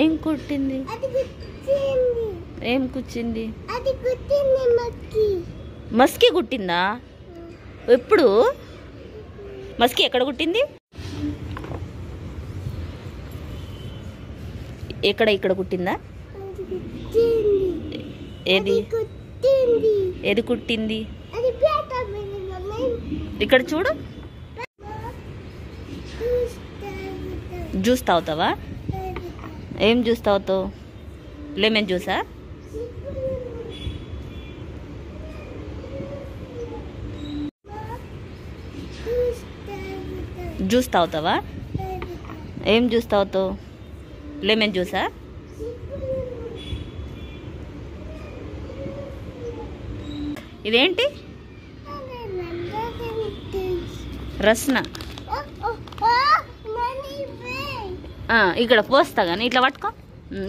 ఏం కుట్టింది? ఏం కుచ్చింది? మస్కి కుట్టిందా? ఎప్పుడు? మస్కి ఎక్కడ కుట్టింది? ఎక్కడ? ఇక్కడ కుట్టిందా? ఏది ఏది కుట్టింది? ఇక్కడ చూడు. జ్యూస్ తాగుతావా? ఏం జ్యూస్ తాగుతావు? లెమన్ జ్యూసా? జ్యూస్ తాగుతావా? ఏం జ్యూస్ తాగుతావు? లెమన్ జ్యూసా? ఇదేంటి? రస్న. ఇక్కడ పోస్తా కానీ ఇట్లా పట్టుకో.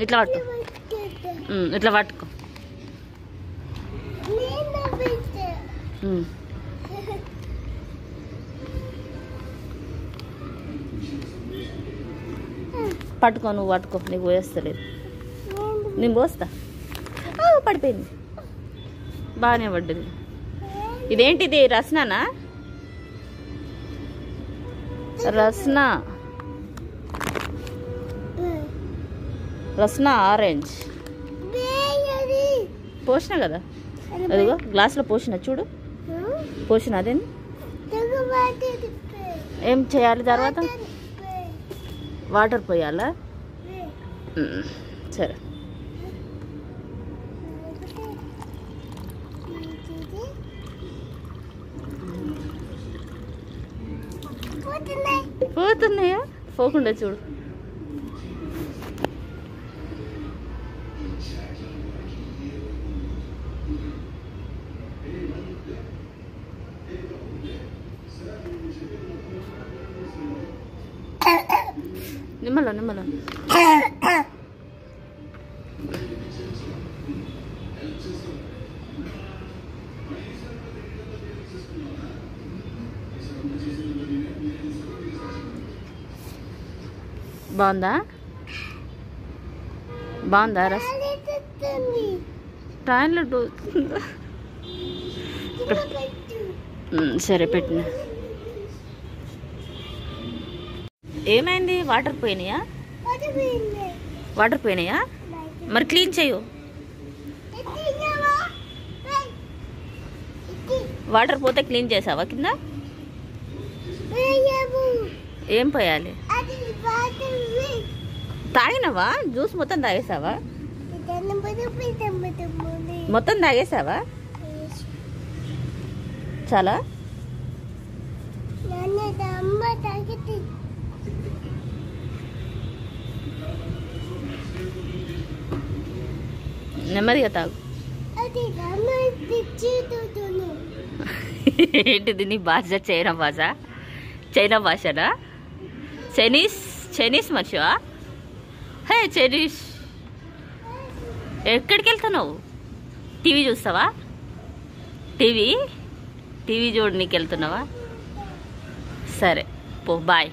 ఇట్లా పట్టుకో. ఇట్లా పట్టుకో. పట్టుకో, నువ్వు పట్టుకో. నీకు పోయేస్తలేదు. నేను పోస్తా. పడిపోయింది. బాగానే పడ్డది. ఇదేంటిది? రస్నానా? రస్నా. రస్నా ఆరెంజ్ పోసిన కదా. అదిగో గ్లాసులో పోసిన చూడు. పోసిన. అదేంటి? ఏం చేయాలి తర్వాత? వాటర్ పోయాలా? సరే. పోతున్నాయా? పోకుండా చూడు. నిమ్మలో నిమ్మలో. బాగుందా? బాగుందా? టాయిలెట్ సరే పెట్టిన. ఏమైంది? వాటర్ పోయినాయా? వాటర్ పోయినాయా? మరి క్లీన్ చేయు. వాటర్ పోతే క్లీన్ చేసావా కింద? ఏం పోయాలి? తాగినవా? జ్యూస్ మొత్తం తాగేసావా? మొత్తం తాగేసావా? చాలా నెమ్మదిగా తాగు. ఏంటిది నీ భాష? చైనా భాష? చైనా భాషనా? చైనీస్ మనిషివా? హే చైనీస్, ఎక్కడికి వెళ్తున్నావు? టీవీ చూస్తావా? టీవీ చూడనీకి వెళ్తున్నావా? సరే పో, బాయ్.